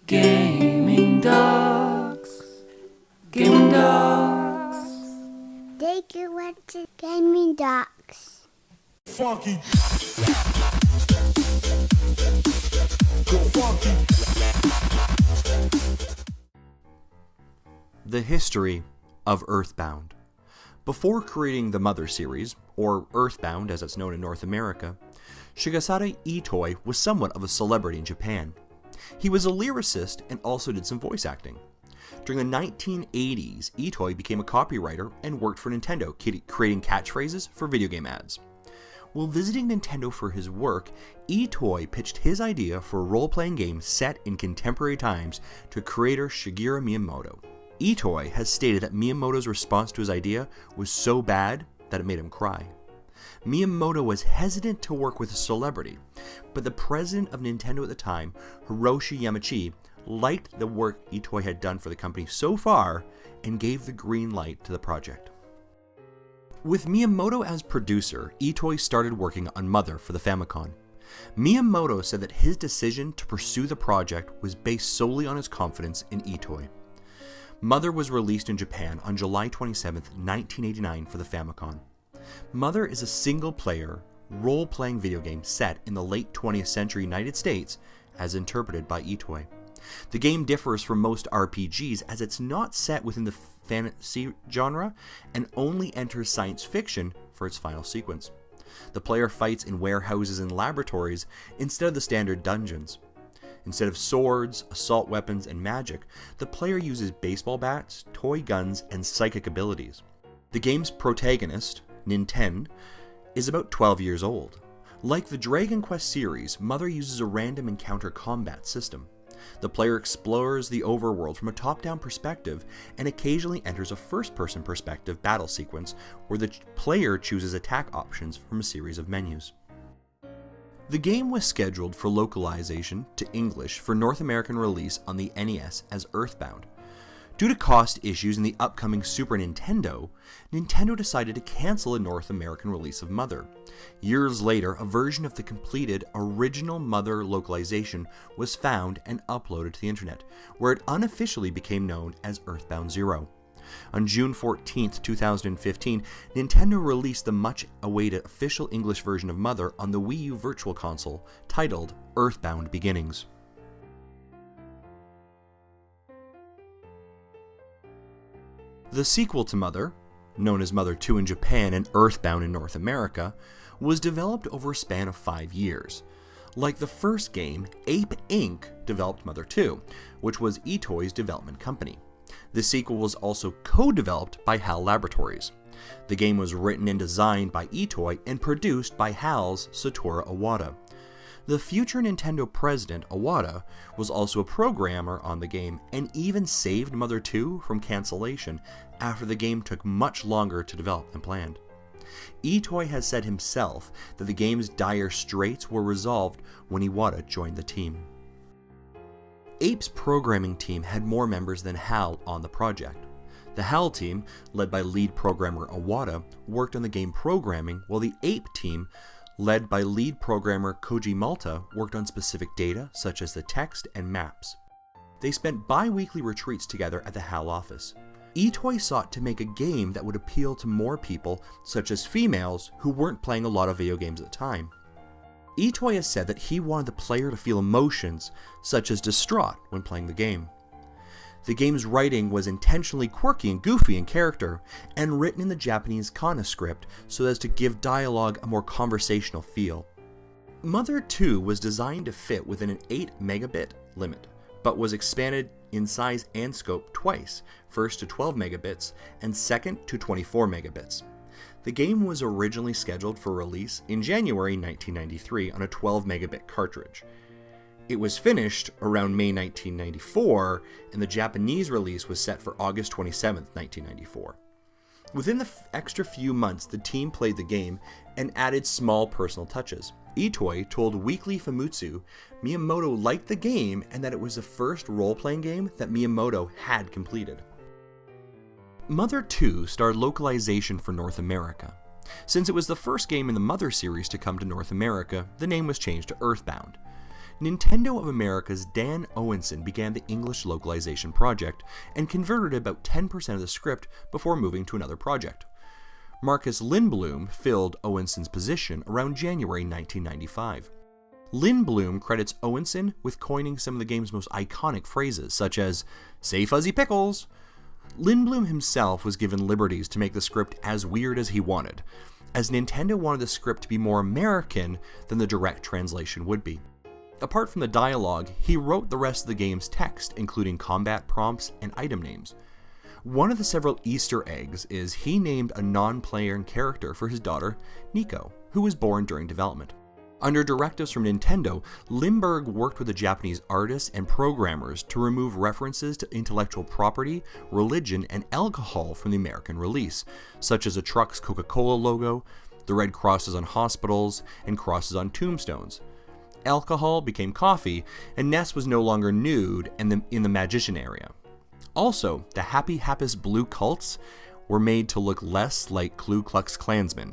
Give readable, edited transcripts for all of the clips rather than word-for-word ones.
Gaming Docs. Gaming Docs. Take you went to GamingDocs. Funky. Go funky. The history of EarthBound. Before creating the Mother series, or EarthBound as it's known in North America, Shigesada Itoi was somewhat of a celebrity in Japan. He was a lyricist and also did some voice acting. During the 1980s, Itoi became a copywriter and worked for Nintendo, creating catchphrases for video game ads. While visiting Nintendo for his work, Itoi pitched his idea for a role-playing game set in contemporary times to creator Shigeru Miyamoto. Itoi has stated that Miyamoto's response to his idea was so bad that it made him cry. Miyamoto was hesitant to work with a celebrity, but the president of Nintendo at the time, Hiroshi Yamauchi, liked the work Itoi had done for the company so far and gave the green light to the project. With Miyamoto as producer, Itoi started working on Mother for the Famicom. Miyamoto said that his decision to pursue the project was based solely on his confidence in Itoi. Mother was released in Japan on July 27, 1989 for the Famicom. Mother is a single-player, role-playing video game set in the late 20th century United States as interpreted by Itoi. The game differs from most RPGs as it's not set within the fantasy genre and only enters science fiction for its final sequence. The player fights in warehouses and laboratories instead of the standard dungeons. Instead of swords, assault weapons, and magic, the player uses baseball bats, toy guns, and psychic abilities. The game's protagonist, Nintendo, is about 12 years old. Like the Dragon Quest series, Mother uses a random encounter combat system. The player explores the overworld from a top-down perspective and occasionally enters a first-person perspective battle sequence where the player chooses attack options from a series of menus. The game was scheduled for localization to English for North American release on the NES as EarthBound. Due to cost issues in the upcoming Super Nintendo, Nintendo decided to cancel a North American release of Mother. Years later, a version of the completed original Mother localization was found and uploaded to the internet, where it unofficially became known as EarthBound Zero. On June 14, 2015, Nintendo released the much-awaited official English version of Mother on the Wii U Virtual Console, titled EarthBound Beginnings. The sequel to Mother, known as Mother 2 in Japan and EarthBound in North America, was developed over a span of 5 years. Like the first game, Ape Inc. developed Mother 2, which was Itoi's development company. The sequel was also co-developed by HAL Laboratories. The game was written and designed by Itoi and produced by HAL's Satoru Iwata. The future Nintendo president, Iwata, was also a programmer on the game and even saved Mother 2 from cancellation after the game took much longer to develop than planned. Itoi has said himself that the game's dire straits were resolved when Iwata joined the team. Ape's programming team had more members than HAL on the project. The HAL team, led by lead programmer Iwata, worked on the game programming, while the Ape team, led by lead programmer Koji Malta, worked on specific data such as the text and maps. They spent bi-weekly retreats together at the HAL office. Itoi sought to make a game that would appeal to more people, such as females, who weren't playing a lot of video games at the time. Itoi has said that he wanted the player to feel emotions, such as distraught, when playing the game. The game's writing was intentionally quirky and goofy in character, and written in the Japanese kana script so as to give dialogue a more conversational feel. Mother 2 was designed to fit within an 8 megabit limit, but was expanded in size and scope twice, first to 12 megabits and second to 24 megabits. The game was originally scheduled for release in January 1993 on a 12 megabit cartridge. It was finished around May 1994, and the Japanese release was set for August 27, 1994. Within the extra few months, the team played the game and added small personal touches. Itoi told Weekly Famitsu Miyamoto liked the game and that it was the first role-playing game that Miyamoto had completed. Mother 2 started localization for North America. Since it was the first game in the Mother series to come to North America, the name was changed to EarthBound. Nintendo of America's Dan Owenson began the English localization project and converted about 10% of the script before moving to another project. Marcus Lindblom filled Owenson's position around January 1995. Lindblom credits Owenson with coining some of the game's most iconic phrases, such as, "Say fuzzy pickles." Lindblom himself was given liberties to make the script as weird as he wanted, as Nintendo wanted the script to be more American than the direct translation would be. Apart from the dialogue, he wrote the rest of the game's text, including combat prompts and item names. One of the several Easter eggs is he named a non-player character for his daughter, Nico, who was born during development. Under directives from Nintendo, Lindbergh worked with the Japanese artists and programmers to remove references to intellectual property, religion, and alcohol from the American release, such as a truck's Coca-Cola logo, the red crosses on hospitals, and crosses on tombstones. Alcohol became coffee, and Ness was no longer nude in the magician area. Also, the Happy Happus blue cults were made to look less like Ku Klux Klansmen.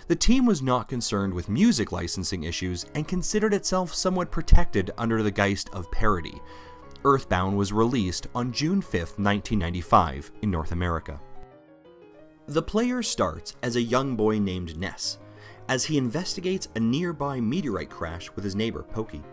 The team was not concerned with music licensing issues and considered itself somewhat protected under the geist of parody. EarthBound was released on June 5, 1995 in North America. The player starts as a young boy named Ness, as he investigates a nearby meteorite crash with his neighbor Pokey.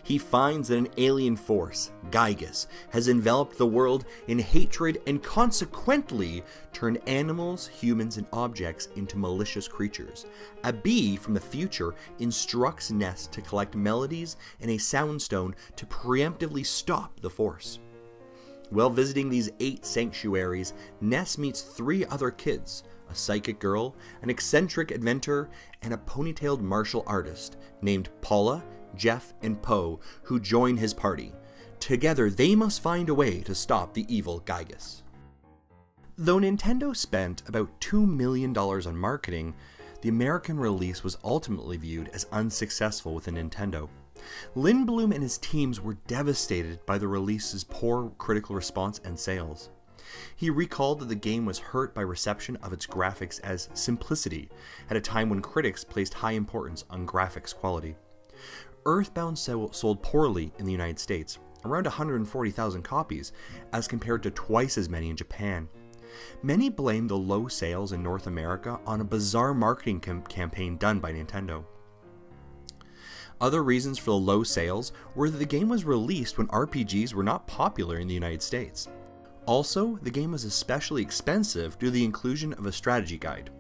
He finds that an alien force, Gygus, has enveloped the world in hatred and consequently turned animals, humans, and objects into malicious creatures. A bee from the future instructs Ness to collect melodies and a soundstone to preemptively stop the force. While visiting these 8 sanctuaries, Ness meets 3 other kids, a psychic girl, an eccentric inventor, and a ponytailed martial artist named Paula, Jeff, and Poe, who join his party. Together, they must find a way to stop the evil Gygus. Though Nintendo spent about $2 million on marketing, the American release was ultimately viewed as unsuccessful within Nintendo. Lindblom and his teams were devastated by the release's poor critical response and sales. He recalled that the game was hurt by reception of its graphics as simplicity, at a time when critics placed high importance on graphics quality. EarthBound sold poorly in the United States, around 140,000 copies, as compared to twice as many in Japan. Many blame the low sales in North America on a bizarre marketing campaign done by Nintendo. Other reasons for the low sales were that the game was released when RPGs were not popular in the United States. Also, the game was especially expensive due to the inclusion of a strategy guide.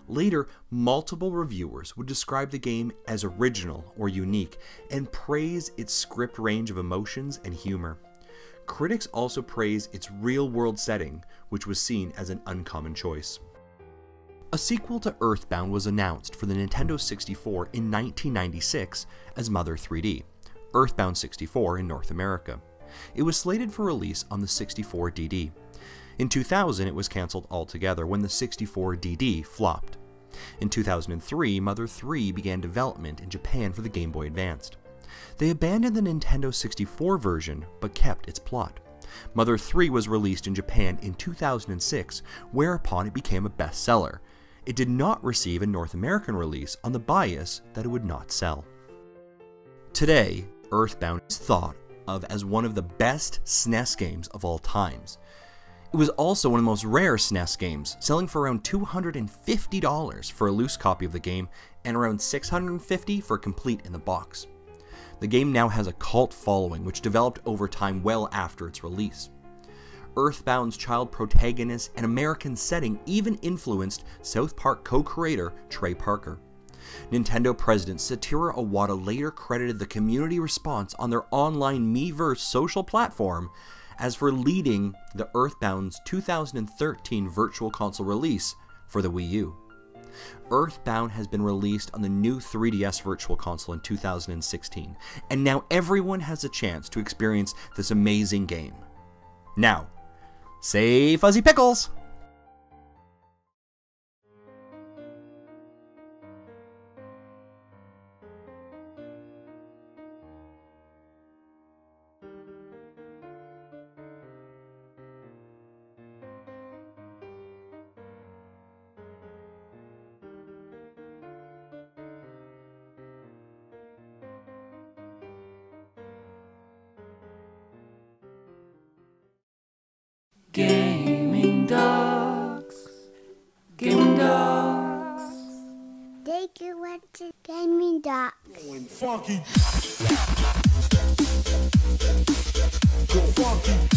Later, multiple reviewers would describe the game as original or unique and praise its script range of emotions and humor. Critics also praised its real-world setting, which was seen as an uncommon choice. A sequel to EarthBound was announced for the Nintendo 64 in 1996 as Mother 3D, EarthBound 64 in North America. It was slated for release on the 64DD. In 2000, it was cancelled altogether when the 64DD flopped. In 2003, Mother 3 began development in Japan for the Game Boy Advance. They abandoned the Nintendo 64 version, but kept its plot. Mother 3 was released in Japan in 2006, whereupon it became a bestseller. It did not receive a North American release on the bias that it would not sell. Today, EarthBound is thought of as one of the best SNES games of all times. It was also one of the most rare SNES games, selling for around $250 for a loose copy of the game and around $650 for a complete in the box. The game now has a cult following which developed over time well after its release. EarthBound's child protagonist and American setting even influenced South Park co-creator Trey Parker. Nintendo president Satoru Iwata later credited the community response on their online Miiverse social platform as for leading the EarthBound's 2013 Virtual Console release for the Wii U. EarthBound has been released on the new 3DS Virtual Console in 2016, and now everyone has a chance to experience this amazing game. Now, say fuzzy pickles! GamingDocs. Take you went to GamingDocs. Going funky. Go funky.